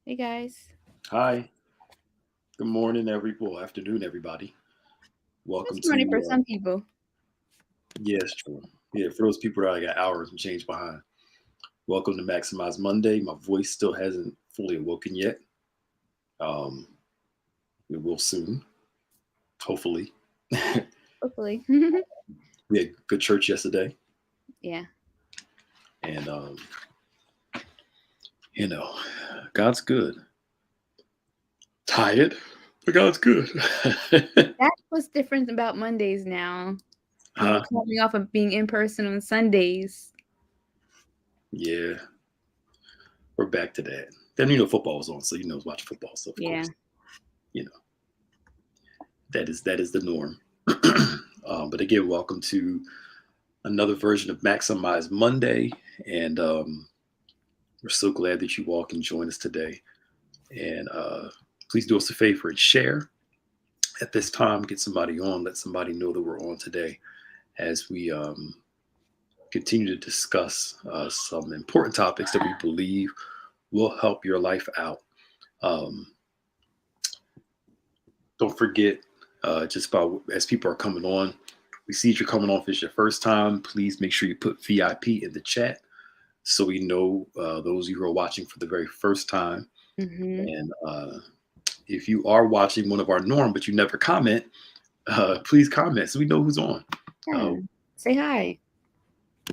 Hey guys. Hi, good morning, afternoon, everybody. Welcome It's morning for to, some people. yes, true. Yeah, for those people that I got hours and change behind. Welcome to Maximize Monday. My voice still hasn't fully awoken yet. Um, it will soon, hopefully. Hopefully. We had good church yesterday, Yeah. and you know, God's good. Tired, but God's good. That's what's different about Mondays now. Because we're Huh? coming off of being in person on Sundays. Yeah, we're back to that. Then football was on, so I was watching football. So of Yeah. course, you know that is the norm. But again, welcome to another version of Maximize Monday, and we're so glad that you all can join us today. And please do us a favor and share at this time. Get somebody on. Let somebody know that we're on today as we continue to discuss some important topics that we believe will help your life out. Um, don't forget, just about as people are coming on, we see that you're coming on if it's your first time. Please make sure you put VIP in the chat so we know those of you who are watching for the very first time. Mm-hmm. And if you are watching one of our norm, but you never comment, please comment so we know who's on. Uh, Yeah. Say hi.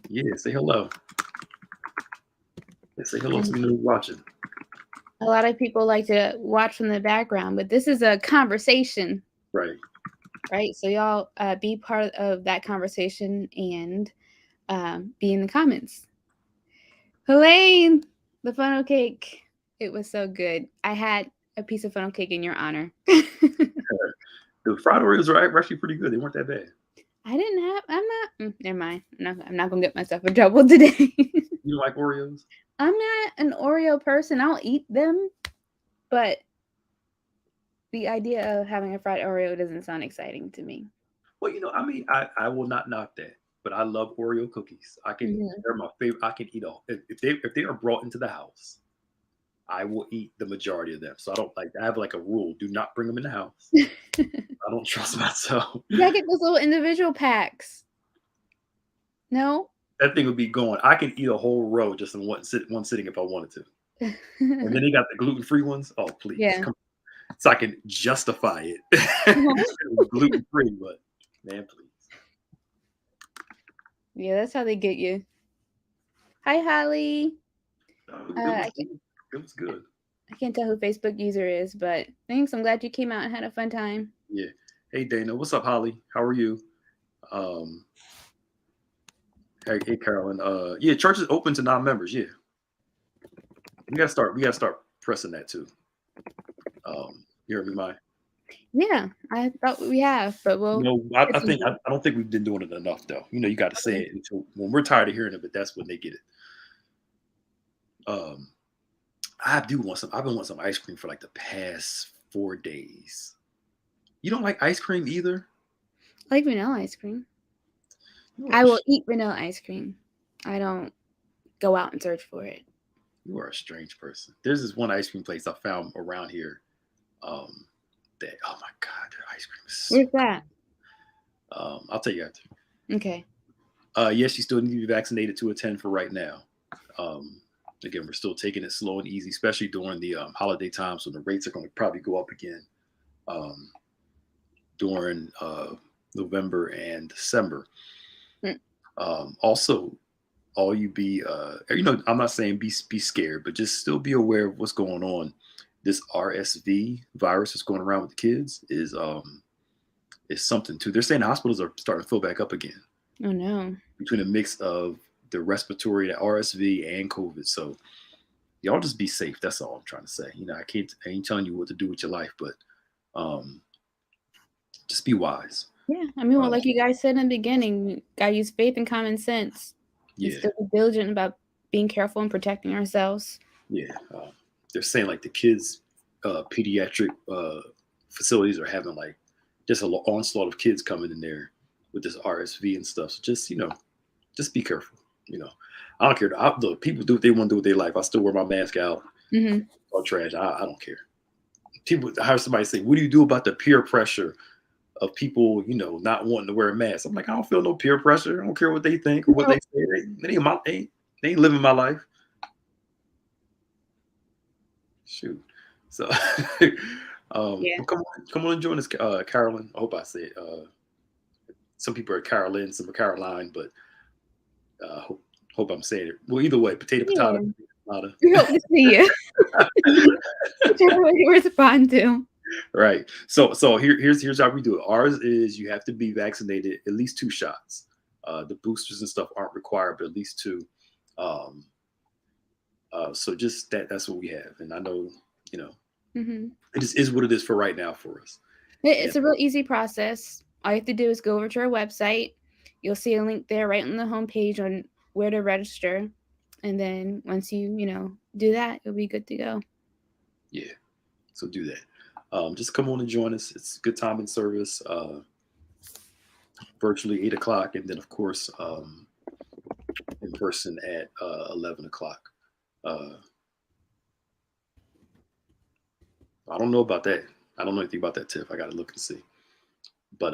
yeah, say hello. Yeah, say hello so And we know who's watching. a lot of people like to watch from the background, but this is a conversation, Right. right? So y'all be part of that conversation and be in the comments. Helene, the funnel cake. It was so good. I had a piece of funnel cake in your honor. The fried Oreos are actually pretty good. They weren't that bad. I didn't have. I'm not. Never mind. I'm not gonna get myself in trouble today. You don't like Oreos? I'm not an Oreo person. I'll eat them, but the idea of having a fried Oreo doesn't sound exciting to me. Well, I mean, I will not knock that, but I love Oreo cookies. Hmm. They're my favorite. I can eat all if they are brought into the house. I will eat the majority of them. So I don't like. I have like a rule: do not bring them in the house. I don't trust myself. Yeah, get those little individual packs. No. That thing would be going. I can eat a whole row just in one sitting if I wanted to. And then they got the gluten free ones. Oh please, Yeah. come on. So I can justify it. Gluten free, but man, please. Yeah, that's how they get you. Hi, Holly. It I was can't, it was good. I can't tell who Facebook user is, but thanks. I'm glad you came out and had a fun time. Yeah. Hey Dana, what's up, Holly? How are you? Um, hey Carolyn. Yeah, church is open to non-members. Yeah, we gotta start pressing that too. You heard me, Maya? Yeah, I thought we have, but we'll I think continue. I don't think we've been doing it enough though. You got to say Okay. it until when we're tired of hearing it, but that's when they get it. Um, I do want some. I've been wanting some ice cream for like the past 4 days. You don't like ice cream either? I like vanilla ice cream. You are I a, will eat vanilla ice cream. I don't go out and search for it. you are a strange person. There's this one ice cream place I found around here. Um, that oh my god, their ice cream is so Where's that? good. I'll tell you after. Okay. Yes, you still need to be vaccinated to attend for right now. Um, again, we're still taking it slow and easy, especially during the holiday times when the rates are going to probably go up again um, during November and December. Mm. Also, all you be, I'm not saying be scared, but just still be aware of what's going on. This RSV virus that's going around with the kids is something too. They're saying hospitals are starting to fill back up again Oh no. between a mix of the respiratory, the RSV, and COVID. So y'all just be safe. That's all I'm trying to say. I ain't telling you what to do with your life, but um, just be wise. Yeah, I mean, well, Uh, like you guys said in the beginning, we gotta use faith and common sense and yeah, still be diligent about being careful and protecting ourselves. yeah. They're saying like the kids, pediatric facilities are having like just an onslaught of kids coming in there with this RSV and stuff. So just be careful. You know, I don't care. Look, people do what they want to do with their life. I still wear my mask out. Mhm. Or trash. I don't care. People, I heard somebody say, "What do you do about the peer pressure of people, not wanting to wear a mask?" I'm like, I don't feel no peer pressure. I don't care what they think or what they No. say. They ain't living my life. Shoot. So, Yeah. well, come on and join us, Carolyn. I hope I said. Some people are Carolyn, some are Caroline, but hope I'm saying it. Well, either way, potato, Yeah. potato, potato. We hope to see you. Whichever way you respond to. Right. So here's how we do it. Ours is you have to be vaccinated at least 2 shots. The boosters and stuff aren't required, but at least 2. Um, so just that's what we have. And I know, Mhm. it just is what it is for right now for us. It's a real easy process. All you have to do is go over to our website. You'll see a link there right on the homepage on where to register. And then once you do that, you'll be good to go. Yeah. So do that. Just come on and join us. It's a good time in service. Virtually 8 o'clock, and then of course in person at 11 o'clock. I don't know about that. I don't know anything about that, Tiff. I got to look and see. But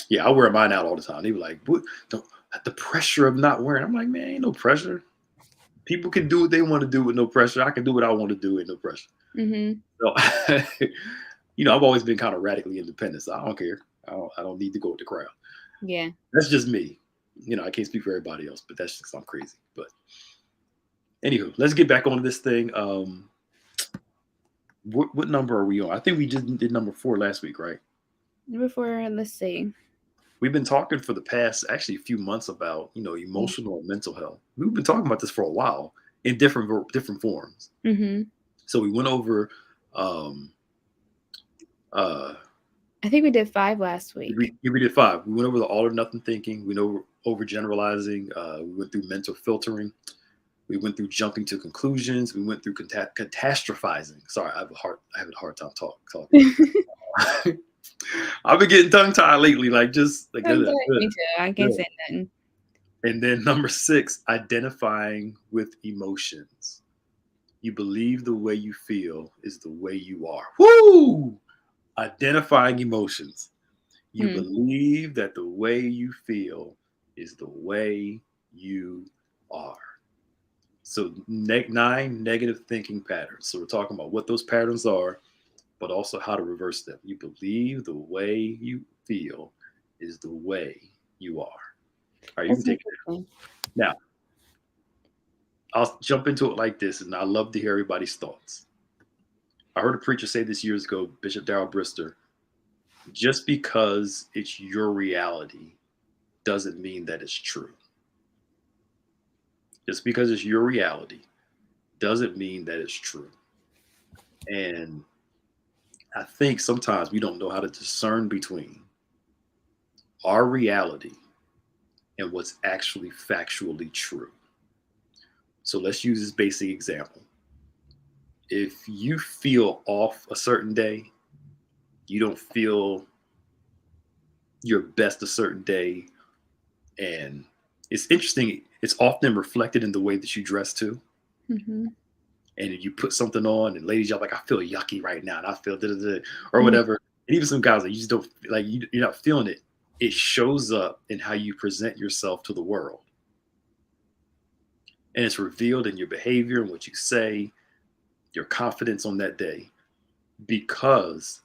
yeah, I wear mine out all the time. They were like, "What the pressure of not wearing?" I'm like, man, ain't no pressure. People can do what they want to do with no pressure. I can do what I want to do with no pressure. Mhm. So, I've always been kind of radically independent. So I don't care. I don't need to go with the crowd. Yeah. That's just me. I can't speak for everybody else, but that's just I'm crazy. But anywho, let's get back on this thing. What number are we on? I think we just did number 4 last week, right? Before, let's see. We've been talking for the past actually a few months about emotional and mental health. We've been talking about this for a while in different forms. Mhm. So we went over. I think we did 5 last week. We did 5. We went over the all or nothing thinking. We know overgeneralizing. We went through mental filtering. We went through jumping to conclusions. We went through catastrophizing. Sorry, I have a hard time talking. I've been getting tongue tied lately, just like Me too. I can't say nothing. And then number 6, identifying with emotions. You believe the way you feel is the way you are. Woo! Identifying emotions. You believe that the way you feel is the way you are. So 9 negative thinking patterns. So we're talking about what those patterns are, but also how to reverse them. You believe the way you feel is the way you are. All right, you can take it. Now, I'll jump into it like this, and I love to hear everybody's thoughts. I heard a preacher say this years ago, Bishop Darrell Brister, just because it's your reality doesn't mean that it's true. Just because it's your reality doesn't mean that it's true. And I think sometimes we don't know how to discern between our reality and what's actually factually true. So let's use this basic example. If you feel off a certain day, you don't feel your best a certain day, and it's interesting, it's often reflected in the way that you dress too. Mm-hmm. And you put something on, and ladies, y'all like, I feel yucky right now, and I feel or whatever. And even some guys, like, you just don't like you're not feeling it. It shows up in how you present yourself to the world, and it's revealed in your behavior and what you say, your confidence on that day, because.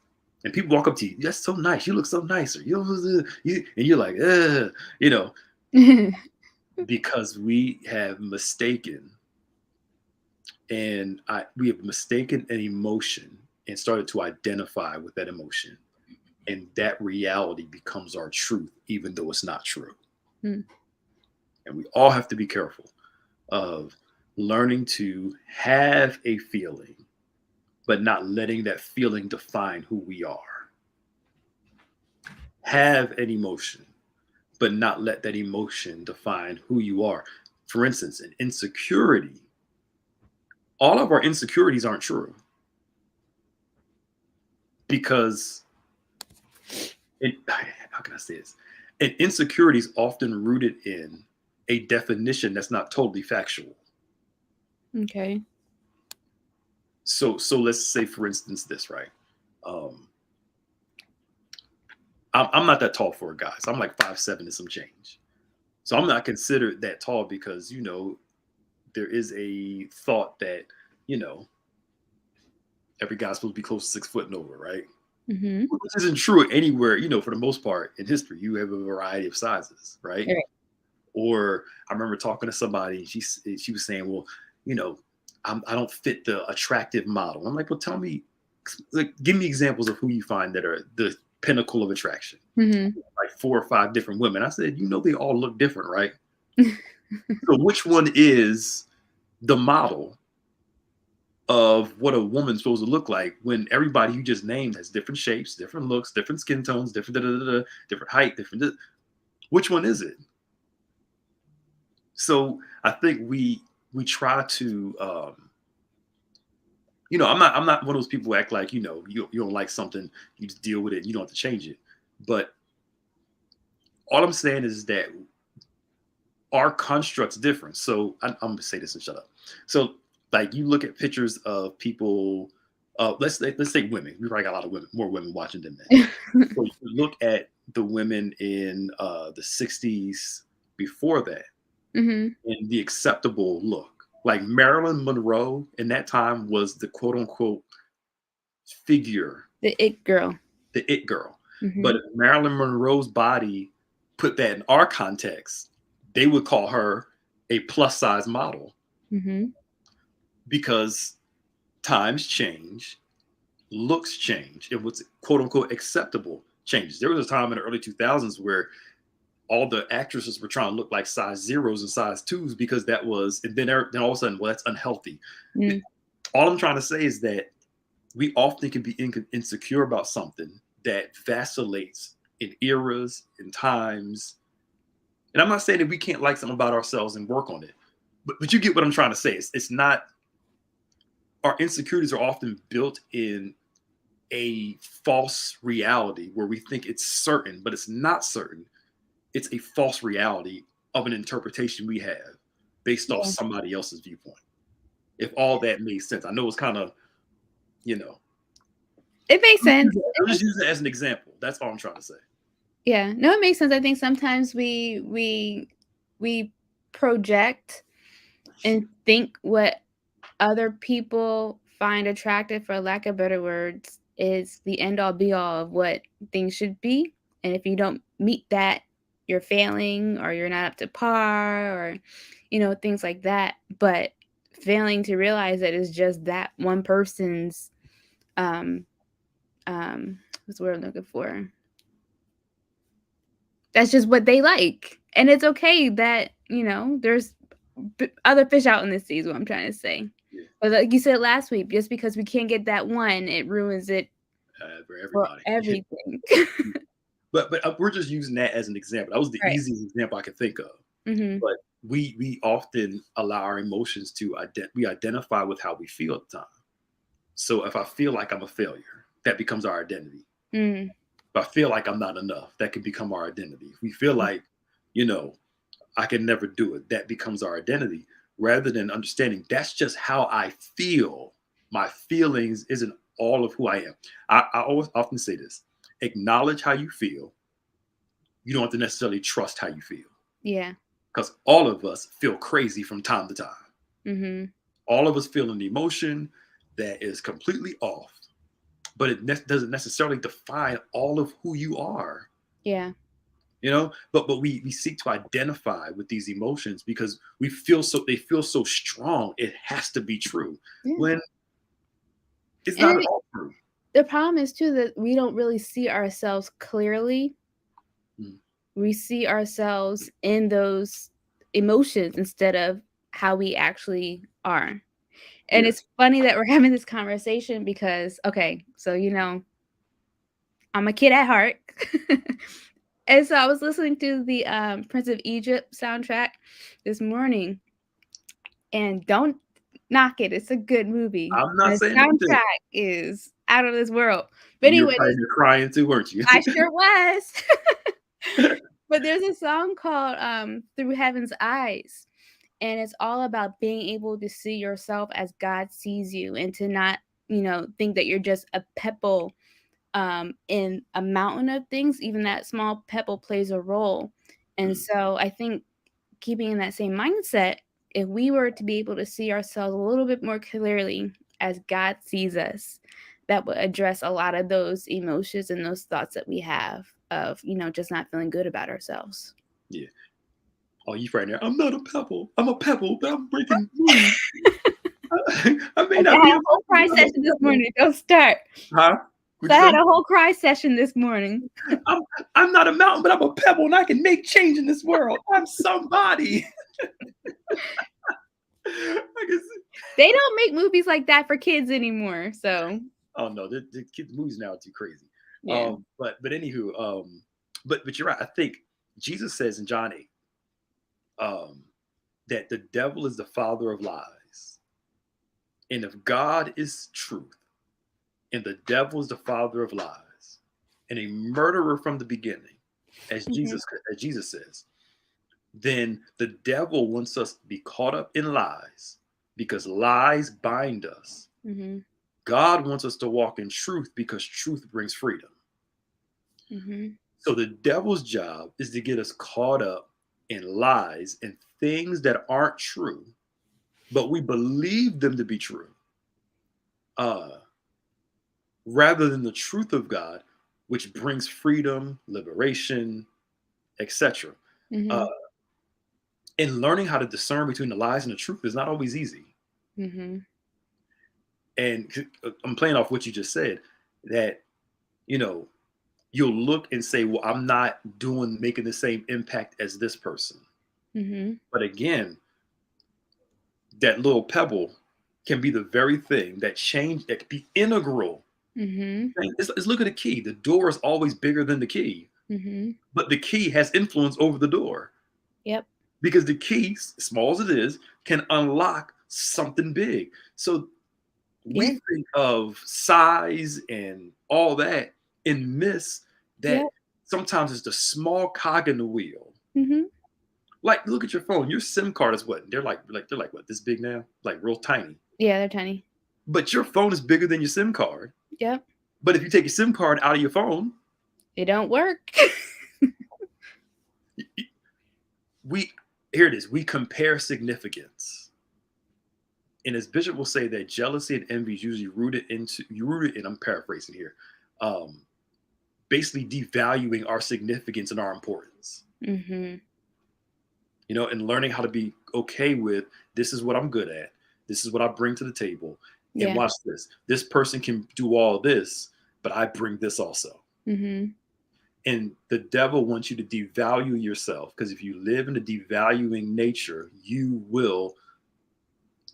And people walk up to you. That's so nice. You look so nice. Or and you're like, because we have mistaken. And we have mistaken an emotion and started to identify with that emotion. And that reality becomes our truth, even though it's not true. And we all have to be careful of learning to have a feeling, but not letting that feeling define who we are. Have an emotion, but not let that emotion define who you are. For instance, an insecurity. All of our insecurities aren't true. Because how can I say this? An insecurity is often rooted in a definition that's not totally factual. Okay. So let's say, for instance, this, right? Um, I'm not that tall for a guy. So I'm like 5'7" and some change. So I'm not considered that tall because, there is a thought that, you know, every guy's supposed to be close to 6 foot and over, right? Mm-hmm. Which isn't true anywhere, for the most part in history. You have a variety of sizes, right? Right. Or I remember talking to somebody, and she was saying, well, you know, I don't fit the attractive model. I'm like, well, tell me, like, give me examples of who you find that are the pinnacle of attraction. Mm-hmm. Like 4 or 5 different women. I said, they all look different, right? So which one is the model of what a woman's supposed to look like when everybody you just named has different shapes, different looks, different skin tones, different different height, different. Which one is it? So I think we try to, I'm not one of those people who act like, you don't like something, you just deal with it, you don't have to change it. But all I'm saying is that our construct's different. So I'm gonna say this and shut up. So like you look at pictures of people, let's say women. We probably got a lot of women, more women watching than men. So you look at the women in the 60s before that, Mm-hmm. and the acceptable look. Like Marilyn Monroe in that time was the quote unquote figure, The it girl. the it girl. Mm-hmm. But if Marilyn Monroe's body put that in our context, they would call her a plus size model Mm-hmm. because times change, looks change, and what's quote unquote acceptable changes. There was a time in the early 2000s where all the actresses were trying to look like size zeros and size twos because that was, and then all of a sudden, well, that's unhealthy. Mm. All I'm trying to say is that we often can be insecure about something that vacillates in eras, in times. And I'm not saying that we can't like something about ourselves and work on it, but you get what I'm trying to say. It's not, our insecurities are often built in a false reality where we think it's certain, but it's not certain. It's a false reality of an interpretation we have based off Yeah. somebody else's viewpoint. If all that makes sense. I know it's kind of, It makes sense. I'm just using it as an example. That's all I'm trying to say. Yeah, no, it makes sense. I think sometimes we project and think what other people find attractive, for lack of better words, is the end all be all of what things should be. And if you don't meet that, you're failing or you're not up to par or things like that. But failing to realize that it's just that one person's what's the word I'm looking for? That's just what they like. And it's okay that, there's other fish out in the sea is what I'm trying to say. Yeah. But like you said last week, just because we can't get that one, it ruins it For for everybody. everything. But we're just using that as an example. That was the Right. easiest example I could think of. Mm-hmm. But we often allow our emotions to we identify with how we feel at the time. So if I feel like I'm a failure, that becomes our identity. Mm. If I feel like I'm not enough, that can become our identity. If we feel like, I can never do it, that becomes our identity. Rather than understanding that's just how I feel. My feelings isn't all of who I am. I always often say this: acknowledge how you feel. You don't have to necessarily trust how you feel. Yeah. Because all of us feel crazy from time to time. Mm-hmm. All of us feel an emotion that is completely off, but it doesn't necessarily define all of who you are. Yeah. But we seek to identify with these emotions because they feel so strong. It has to be true. Yeah. When it's And not at all true. The problem is too that we don't really see ourselves clearly. Mm. We see ourselves in those emotions instead of how we actually are. And Yeah. it's funny that we're having this conversation because, okay, so I'm a kid at heart. And so I was listening to the Prince of Egypt soundtrack this morning. And don't knock it. It's a good movie. I'm not The saying anything. soundtrack is out of this world. But You were anyway, probably crying too, weren't you? I sure was. But there's a song called Through Heaven's Eyes. And it's all about being able to see yourself as God sees you and to not think that you're just a pebble in a mountain of things. Even that small pebble plays a role. And so I think keeping in that same mindset, if we were to be able to see ourselves a little bit more clearly as God sees us, that would address a lot of those emotions and those thoughts that we have of, just not feeling good about ourselves. Yeah. Oh, you right now. I'm not a pebble. I'm a pebble, but I'm breaking news. I may I not be had a whole cry session this morning. Don't start. Huh? So I had a whole cry session this morning. I'm not a mountain, but I'm a pebble, and I can make change in this world. I'm somebody. They don't make movies like that for kids anymore. So. Oh no, the kids' movies now are too crazy. Yeah. But anywho, but you're right. I think Jesus says in John 8, that the devil is the father of lies, and if God is truth, and the devil is the father of lies, and a murderer from the beginning, as Jesus says, then the devil wants us to be caught up in lies because lies bind us. Mm-hmm. God wants us to walk in truth because truth brings freedom. Mm-hmm. So the devil's job is to get us caught up in lies and things that aren't true, but we believe them to be true, rather than the truth of God, which brings freedom, liberation, etc. Mm-hmm. And learning how to discern between the lies and the truth is not always easy. Mm-hmm. And I'm playing off what you just said, that you'll look and say, well, I'm not making the same impact as this person. Mm-hmm. But again, that little pebble can be the very thing that can be integral. Mm-hmm. Let's look at the key. The door is always bigger than the key, Mm-hmm. but the key has influence over the door. Yep. Because the key, small as it is, can unlock something big. So we think of size and all that and miss that sometimes it's the small cog in the wheel. Mm-hmm. Like, look at your phone. Your SIM card is what? They're like what, this big now? Like real tiny. Yeah, they're tiny. But your phone is bigger than your SIM card. Yep. But if you take your SIM card out of your phone, it don't work. Here it is. We compare significance. And as Bishop will say, that jealousy and envy is usually rooted in, I'm paraphrasing here, basically devaluing our significance and our importance. Mm-hmm. And learning how to be okay with, this is what I'm good at. This is what I bring to the table. And watch this. This person can do all this, but I bring this also. Mm-hmm. And the devil wants you to devalue yourself, because if you live in a devaluing nature, you will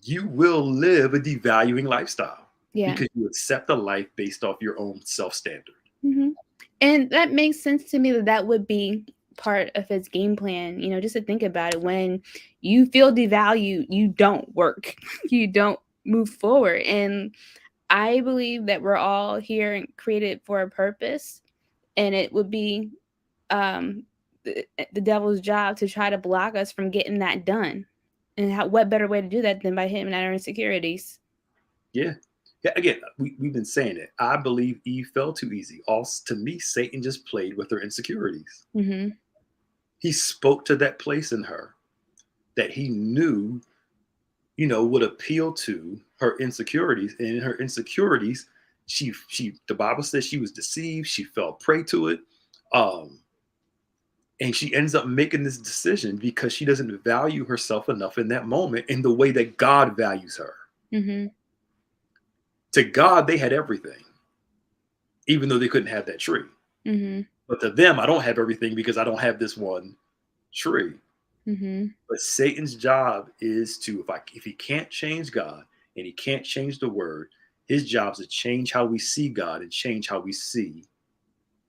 live a devaluing lifestyle. Yeah. Because you accept a life based off your own self-standard. Mm-hmm. And that makes sense to me that would be part of his game plan, just to think about it. When you feel devalued, you don't work, you don't move forward. And I believe that we're all here and created for a purpose, and it would be the devil's job to try to block us from getting that done. And what better way to do that than by hitting at our insecurities? Yeah. Again, we've been saying it. I believe Eve fell too easy. Also, to me, Satan just played with her insecurities. Mm-hmm. He spoke to that place in her that he knew, would appeal to her insecurities. And in her insecurities, the Bible says she was deceived. She fell prey to it. And she ends up making this decision because she doesn't value herself enough in that moment in the way that God values her. Mm-hmm. To God, they had everything, even though they couldn't have that tree. Mm-hmm. But to them, I don't have everything because I don't have this one tree. Mm-hmm. But Satan's job is to, if he can't change God and he can't change the word, his job is to change how we see God and change how we see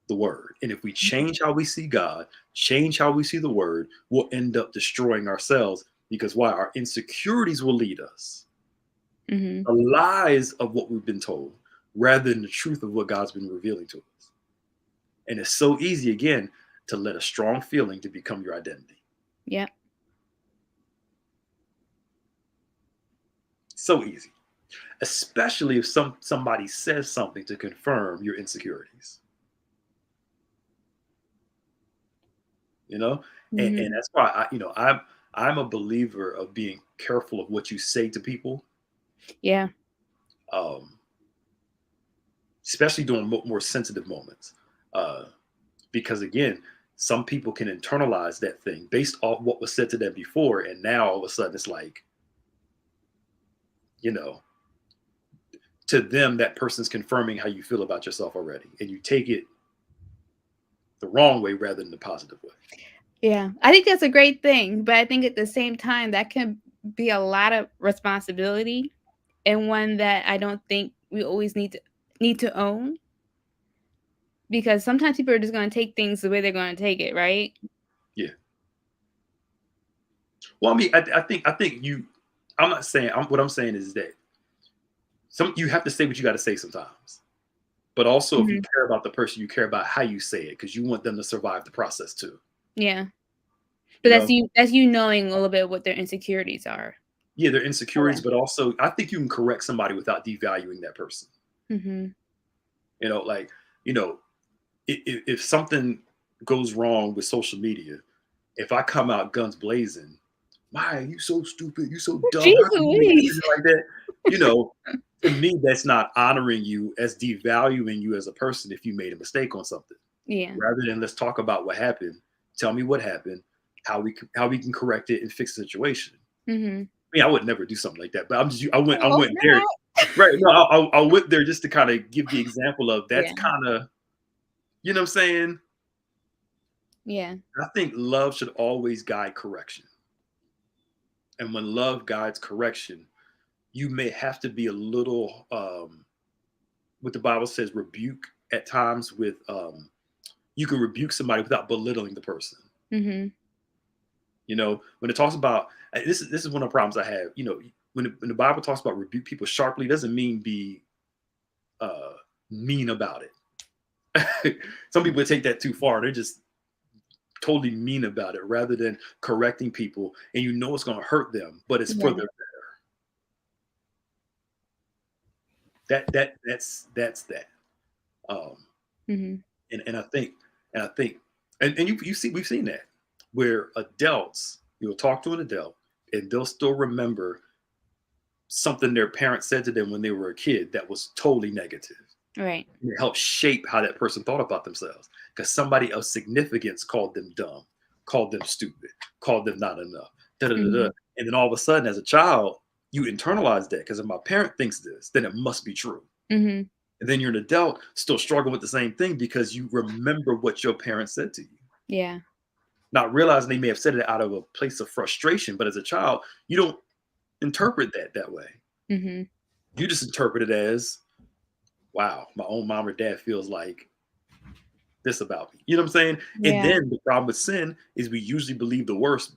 the word. And if we change how we see God, change how we see the word, we'll end up destroying ourselves, because why? Our insecurities will lead us. Mm-hmm. The lies of what we've been told rather than the truth of what God's been revealing to us. And it's so easy, again, to let a strong feeling to become your identity. Yep. So easy. especially if somebody says something to confirm your insecurities. You know, and Hmm. that's why I'm a believer of being careful of what you say to people, Yeah. um, especially during more sensitive moments, uh, because again, some people can internalize that thing based off what was said to them before, and now all of a sudden it's like, you know, to them that person's confirming how you feel about yourself already, and you take it the wrong way rather than the positive way. Yeah. I think that's a great thing, but I think at the same time that can be a lot of responsibility, and one that I don't think we always need to own, because sometimes people are just going to take things the way they're going to take it, right? Yeah. Well, I mean, I think you. I'm not saying. What I'm saying is that you have to say what you got to say sometimes. But also, if you Hmm. care about the person, you care about how you say it because you want them to survive the process too. Yeah. But You that's know, you knowing a little bit what their insecurities are. yeah, their insecurities, Okay. but also I think you can correct somebody without devaluing that person. Mhm. You know, like you know, if something goes wrong with social media, if I come out guns blazing, why are you so stupid? You so dumb. Jeez How can you make a Louise. decision like that? You know, to me, that's not honoring you as devaluing you as a person if you made a mistake on something. Yeah. Rather than let's talk about what happened. Tell me what happened, how we can correct it and fix the situation. Mhm. I mean, I would never do something like that, but I Hope went there. not. Right? No, I went there just to kind of give the example of that's Yeah. kind of you know what I'm saying. Yeah. I think love should always guide correction, and when love guides correction, you may have to be a little what the Bible says rebuke at times with you can rebuke somebody without belittling the person. Mhm. You know, when it talks about this is one of the problems I have. You know, when the Bible talks about rebuke people sharply, doesn't mean be uh, mean about it. Some people take that too far. They're just totally mean about it rather than correcting people, and you know it's going to hurt them, but it's for Yeah. their that's that. Um, Mhm. and I think and you see we've seen that where adults you'll talk to an adult and they'll still remember something their parents said to them when they were a kid that was totally negative. Right. And it helped shape how that person thought about themselves because somebody of significance called them dumb, called them stupid, called them not enough. Da, da, da, da. Mhm. And then all of a sudden, as a child, you internalize that because if my parent thinks this, then it must be true. Mhm. And then you're an adult still struggling with the same thing because you remember what your parents said to you, Yeah. not realizing they may have said it out of a place of frustration. But as a child, you don't interpret that way. Mhm. You just interpret it as, wow, my own mom or dad feels like this about me. You know what I'm saying? And Yeah. then the problem with sin is we usually believe the worst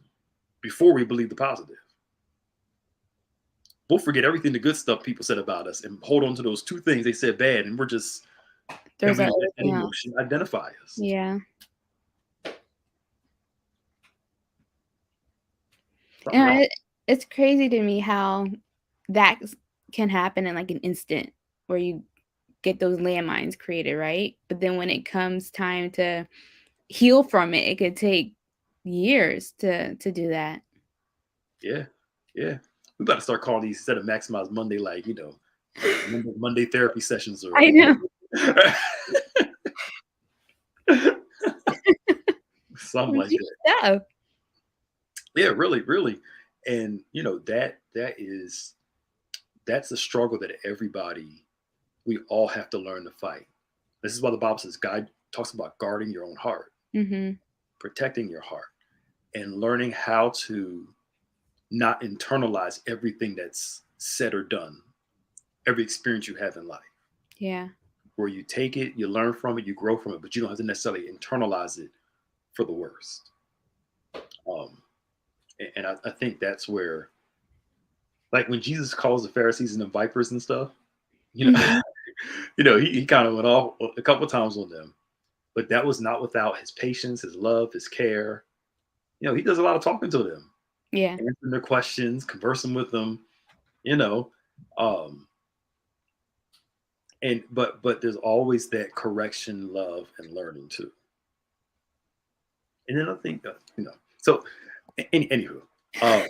before we believe the positive. We'll forget everything the good stuff people said about us and hold on to those two things they said bad, and and There's we that let that everything else. emotion identify us. Yeah. Something wrong. And it's crazy to me how that can happen in like an instant where you get those landmines created, right? But then when it comes time to heal from it, it could take years to do that. Yeah, yeah. We got to start calling these instead of Maximize Monday, like Monday therapy sessions or I know. something like Deep that. stuff. Yeah, really, really. And that's a struggle that everybody we all have to learn to fight. This is why the Bible says God talks about guarding your own heart, Mhm. protecting your heart, and learning how to not internalize everything that's said or done, every experience you have in life. Yeah. Where you take it, you learn from it, you grow from it, but you don't have to necessarily internalize it for the worst. Um, and I think that's where, like when Jesus calls the Pharisees and the vipers and stuff, you know, Mhm. he kind of went off a couple of times on them, but that was not without his patience, his love, his care. He does a lot of talking to them, Yeah. answering their questions, conversing with them, you know. Um, but there's always that correction, love, and learning too. And then I think so. Anywho, uh,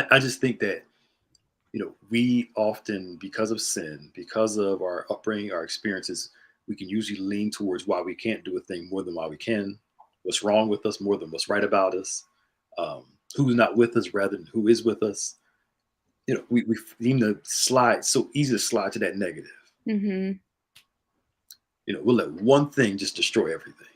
I just think that we often, because of sin, because of our upbringing, our experiences, we can usually lean towards why we can't do a thing more than why we can. What's wrong with us more than what's right about us. Um, who's not with us rather than who is with us. We seem to slide so easy to slide to that negative. Mm-hmm. We'll let one thing just destroy everything.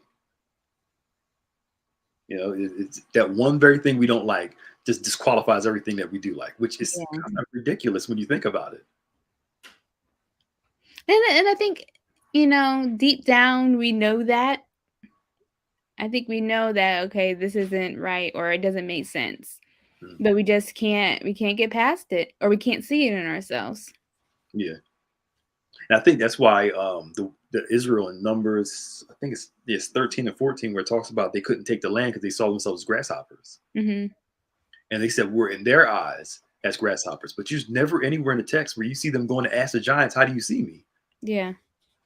It's that one very thing we don't like just disqualifies everything that we do like, which is Yeah. kind of ridiculous when you think about it. And I think, deep down we know that. I think we know that, okay, this isn't right or it doesn't make sense. Mm. But we can't get past it, or we can't see it in ourselves. Yeah. And I think that's why the Israel in Numbers, I think it's 13 and 14, where it talks about they couldn't take the land because they saw themselves as grasshoppers. Mm-hmm. And they said we're in their eyes as grasshoppers. But there's never anywhere in the text where you see them going to ask the giants, how do you see me? Yeah.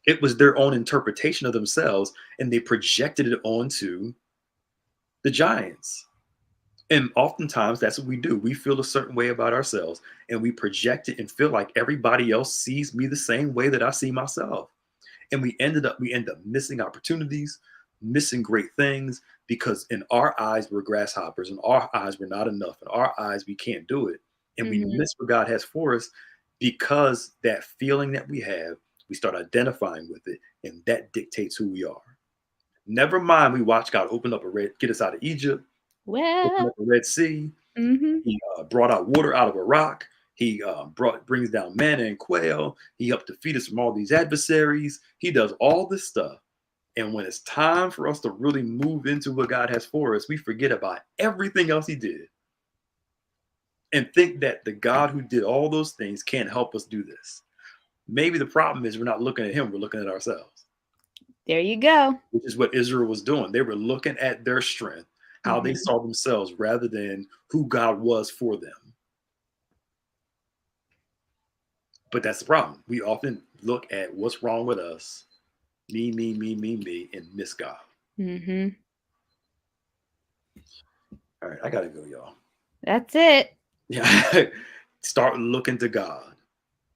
It was their own interpretation of themselves, and they projected it onto the giants. And oftentimes that's what we do. We feel a certain way about ourselves and we project it and feel like everybody else sees me the same way that I see myself. And we end up missing opportunities, missing great things because in our eyes we're grasshoppers, in our eyes we're not enough, in our eyes we can't do it. And we Mm-hmm. miss what God has for us because that feeling that we have, we start identifying with it, and that dictates who we are. Never mind, we watch God get us out of Egypt, open Well. up the Red Sea. Mm-hmm. He brought out water out of a rock. He brings down manna and quail. He helped defeat us from all these adversaries. He does all this stuff. And when it's time for us to really move into what God has for us, we forget about everything else he did and think that the God who did all those things can't help us do this. Maybe the problem is we're not looking at him, we're looking at ourselves, There you go. which is what Israel was doing. They were looking at their strength, how they Mm-hmm. saw themselves rather than who God was for them. But that's the problem. We often look at what's wrong with us, me, and miss God. Mm-hmm. All right, I gotta go, y'all. That's it. Yeah, start looking to God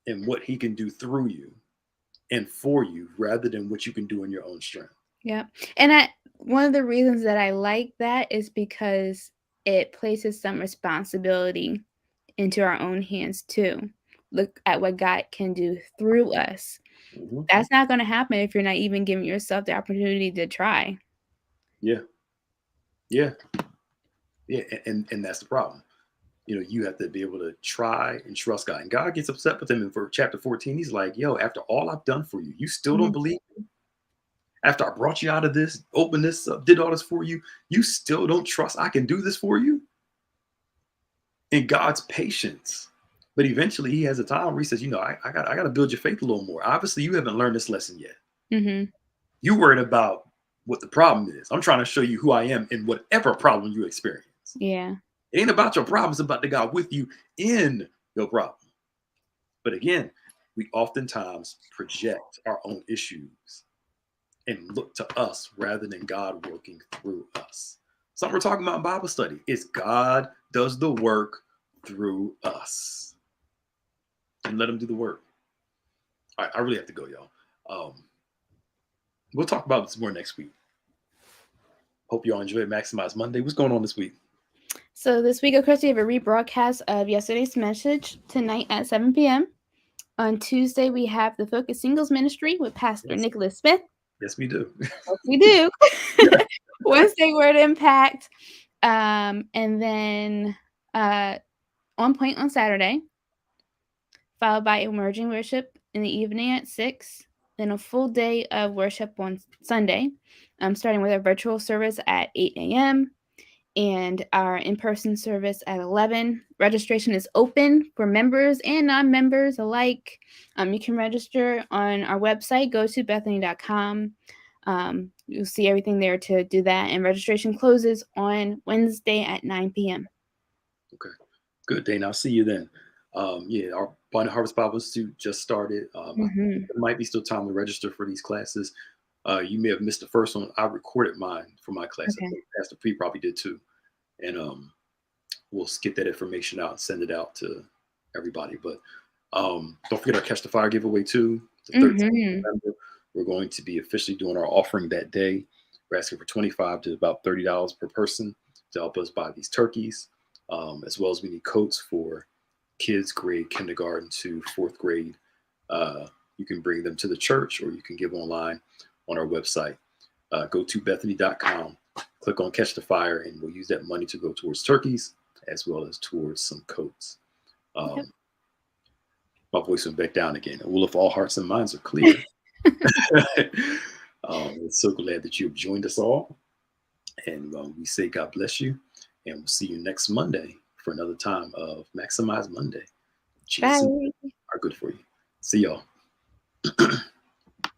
and what He can do through you and for you, rather than what you can do in your own strength. Yeah. And one of the reasons that I like that is because it places some responsibility into our own hands too. Look at what God can do through us. Mhm. That's not going to happen if you're not even giving yourself the opportunity to try. Yeah, yeah, yeah, and that's the problem. You have to be able to try and trust God. And God gets upset with him in chapter 14. He's like, "Yo, after all I've done for you, you still don't Mhm. believe? After I brought you out of this, opened this up, did all this for you, you still don't trust I can do this for you?" And God's patience. But eventually he has a time where he says, I got to build your faith a little more. Obviously, you haven't learned this lesson yet. Mhm. You worried about what the problem is. I'm trying to show you who I am in whatever problem you experience. Yeah. It ain't about your problems, it's about the God with you in your problem. But again, we oftentimes project our own issues and look to us rather than God working through us. Something we're talking about in Bible study is God does the work through us, and let him do the work. All right, I really have to go, y'all. We'll talk about this more next week. Hope y'all enjoy Maximize Monday. What's going on this week? So this week, of course, we have a rebroadcast of yesterday's message tonight at 7 p.m. On Tuesday, we have the Focus Singles Ministry with Pastor Yes, Nicholas Smith. yes, we do. Yes, we do. Wednesday, Word Impact. And then On Point on Saturday, followed by Emerging Worship in the evening at 6. Then a full day of worship on Sunday, starting with a virtual service at 8 a.m. and our in-person service at 11. Registration is open for members and non-members alike. You can register on our website. Go to bethany.com. You'll see everything there to do that. And registration closes on Wednesday at 9 p.m. Okay, good, Dana. I'll see you then. Yeah, our Barn Harvest Bible Institute just started. I think Hmm. there might be still time to register for these classes. You may have missed the first one. I recorded mine for my class. I Okay. think Pastor P probably did too. And we'll get that information out and send it out to everybody. But don't forget our Catch the Fire giveaway too. The 13th of Hmm. November, we're going to be officially doing our offering that day. We're asking for $25 to about $30 per person to help us buy these turkeys, as well as we need coats for kids grade kindergarten to fourth grade. You can bring them to the church or you can give online on our website. Go to Bethany.com, click on Catch the Fire, and we'll use that money to go towards turkeys as well as towards some coats. Yep. Um, my voice went back down again. Well, if all hearts and minds are clear, we're so glad that you have joined us all. And we say God bless you. And we'll see you next Monday for another time of Maximize Monday. Jesus Bye. are good for you. See y'all.